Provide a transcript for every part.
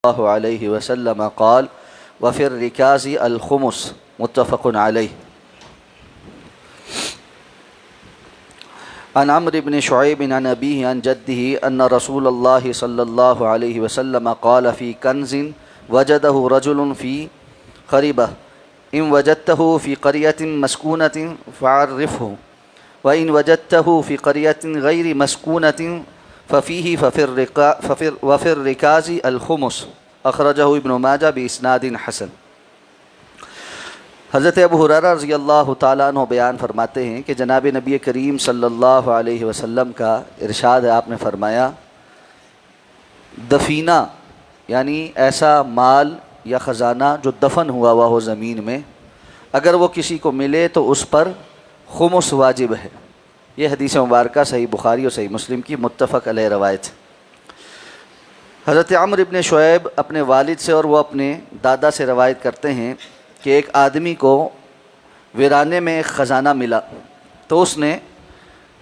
الله عليه وسلم قال وفي الركاز الخمس متفق عليه. عن عمرو بن شعيب عن أبيه عن جده أن رسول الله صلى الله عليه وسلم قال في كنز وجده رجل في خريبة إن وجدته في قرية مسكونة فعرفه وإن وجدته في قرية غير مسكونة ففيه وفي الركاز الخمس اخرجہ ابن ماجہ باسناد حسن. حضرت ابو ہریرہ رضی اللہ تعالیٰ عنہ بیان فرماتے ہیں کہ جناب نبی کریم صلی اللہ علیہ وسلم کا ارشاد ہے، آپ نے فرمایا دفینہ یعنی ایسا مال یا خزانہ جو دفن ہوا ہو زمین میں، اگر وہ کسی کو ملے تو اس پر خمس واجب ہے. یہ حدیث مبارکہ صحیح بخاری اور صحیح مسلم کی متفق علیہ روایت. حضرت عمرو بن شعیب اپنے والد سے اور وہ اپنے دادا سے روایت کرتے ہیں کہ ایک آدمی کو ویرانے میں ایک خزانہ ملا تو اس نے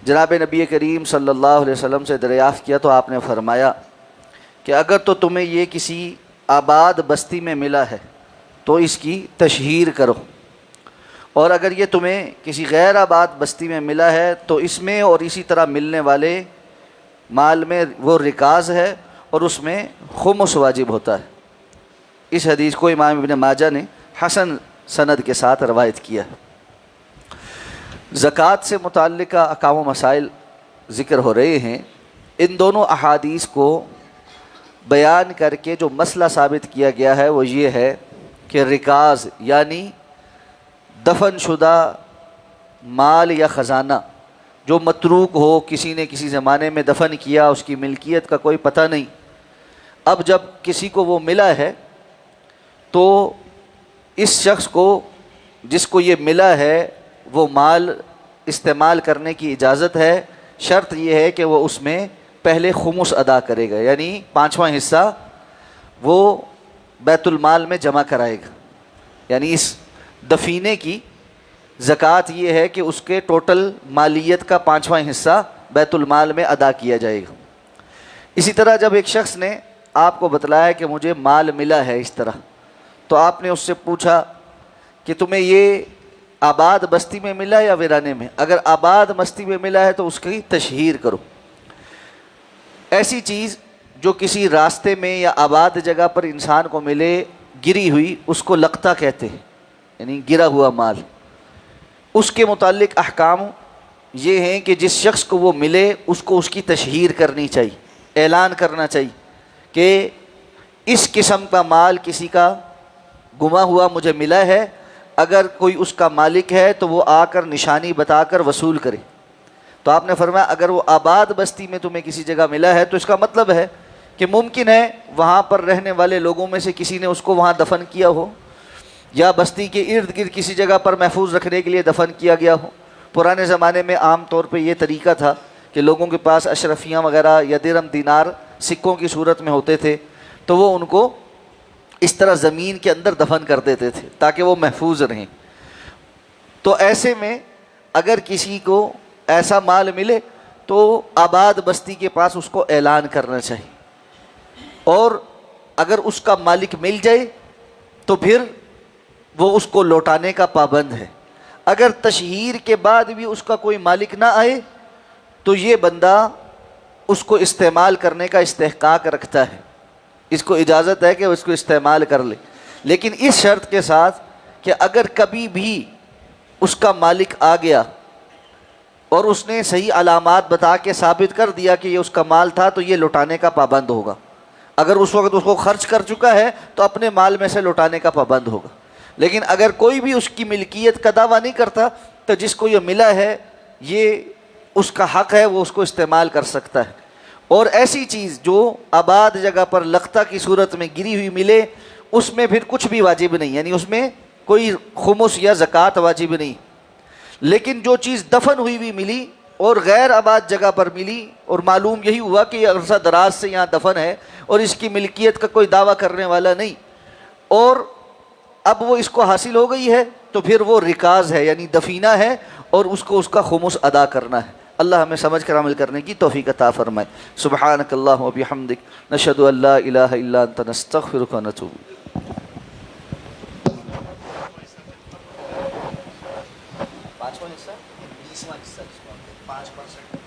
جناب نبی کریم صلی اللہ علیہ وسلم سے دریافت کیا تو آپ نے فرمایا کہ اگر تو تمہیں یہ کسی آباد بستی میں ملا ہے تو اس کی تشہیر کرو، اور اگر یہ تمہیں کسی غیر آباد بستی میں ملا ہے تو اس میں اور اسی طرح ملنے والے مال میں وہ رکاز ہے اور اس میں خمس واجب ہوتا ہے. اس حدیث کو امام ابن ماجہ نے حسن سند کے ساتھ روایت کیا. زکوٰۃ سے متعلقہ احکام و مسائل ذکر ہو رہے ہیں. ان دونوں احادیث کو بیان کر کے جو مسئلہ ثابت کیا گیا ہے وہ یہ ہے کہ رکاز یعنی دفن شدہ مال یا خزانہ جو متروک ہو، کسی نے کسی زمانے میں دفن کیا، اس کی ملکیت کا کوئی پتہ نہیں، اب جب کسی کو وہ ملا ہے تو اس شخص کو جس کو یہ ملا ہے وہ مال استعمال کرنے کی اجازت ہے. شرط یہ ہے کہ وہ اس میں پہلے خمس ادا کرے گا، یعنی 5واں حصہ وہ بیت المال میں جمع کرائے گا. یعنی اس دفینے کی زکوٰۃ یہ ہے کہ اس کے ٹوٹل مالیت کا 5واں حصہ بیت المال میں ادا کیا جائے گا. اسی طرح جب ایک شخص نے آپ کو بتلایا کہ مجھے مال ملا ہے اس طرح، تو آپ نے اس سے پوچھا کہ تمہیں یہ آباد بستی میں ملا یا ویرانے میں؟ اگر آباد بستی میں ملا ہے تو اس کی تشہیر کرو. ایسی چیز جو کسی راستے میں یا آباد جگہ پر انسان کو ملے گری ہوئی، اس کو لقطہ کہتے ہیں، یعنی گرا ہوا مال. اس کے متعلق احکام یہ ہیں کہ جس شخص کو وہ ملے اس کو اس کی تشہیر کرنی چاہیے، اعلان کرنا چاہیے کہ اس قسم کا مال کسی کا گما ہوا مجھے ملا ہے، اگر کوئی اس کا مالک ہے تو وہ آ کر نشانی بتا کر وصول کرے. تو آپ نے فرمایا اگر وہ آباد بستی میں تمہیں کسی جگہ ملا ہے تو اس کا مطلب ہے کہ ممکن ہے وہاں پر رہنے والے لوگوں میں سے کسی نے اس کو وہاں دفن کیا ہو، یا بستی کے ارد گرد کسی جگہ پر محفوظ رکھنے کے لیے دفن کیا گیا ہو. پرانے زمانے میں عام طور پہ یہ طریقہ تھا کہ لوگوں کے پاس اشرفیاں وغیرہ یا درہم دینار سکوں کی صورت میں ہوتے تھے، تو وہ ان کو اس طرح زمین کے اندر دفن کر دیتے تھے تاکہ وہ محفوظ رہیں. تو ایسے میں اگر کسی کو ایسا مال ملے تو آباد بستی کے پاس اس کو اعلان کرنا چاہیے، اور اگر اس کا مالک مل جائے تو پھر وہ اس کو لوٹانے کا پابند ہے. اگر تشہیر کے بعد بھی اس کا کوئی مالک نہ آئے تو یہ بندہ اس کو استعمال کرنے کا استحقاق رکھتا ہے، اس کو اجازت ہے کہ وہ اس کو استعمال کر لے، لیکن اس شرط کے ساتھ کہ اگر کبھی بھی اس کا مالک آ گیا اور اس نے صحیح علامات بتا کے ثابت کر دیا کہ یہ اس کا مال تھا تو یہ لوٹانے کا پابند ہوگا. اگر اس وقت اس کو خرچ کر چکا ہے تو اپنے مال میں سے لوٹانے کا پابند ہوگا. لیکن اگر کوئی بھی اس کی ملکیت کا دعویٰ نہیں کرتا تو جس کو یہ ملا ہے یہ اس کا حق ہے، وہ اس کو استعمال کر سکتا ہے. اور ایسی چیز جو آباد جگہ پر لقطہ کی صورت میں گری ہوئی ملے اس میں پھر کچھ بھی واجب نہیں، یعنی اس میں کوئی خمس یا زکوٰۃ واجب نہیں. لیکن جو چیز دفن ہوئی بھی ملی اور غیر آباد جگہ پر ملی اور معلوم یہی ہوا کہ یہ عرصہ دراز سے یہاں دفن ہے اور اس کی ملکیت کا کوئی دعویٰ کرنے والا نہیں، اور اب وہ اس کو حاصل ہو گئی ہے، تو پھر وہ رکاز ہے یعنی دفینہ ہے اور اس کو اس کا خمس ادا کرنا ہے. اللہ ہمیں سمجھ کر عمل کرنے کی توفیق عطا فرمائے. سبحانک اللہم و بحمدک نشہد ان لا الہ الا انت نستغفرک و نتوب الیک. پانچواں حصہ 20واں حصہ 5%.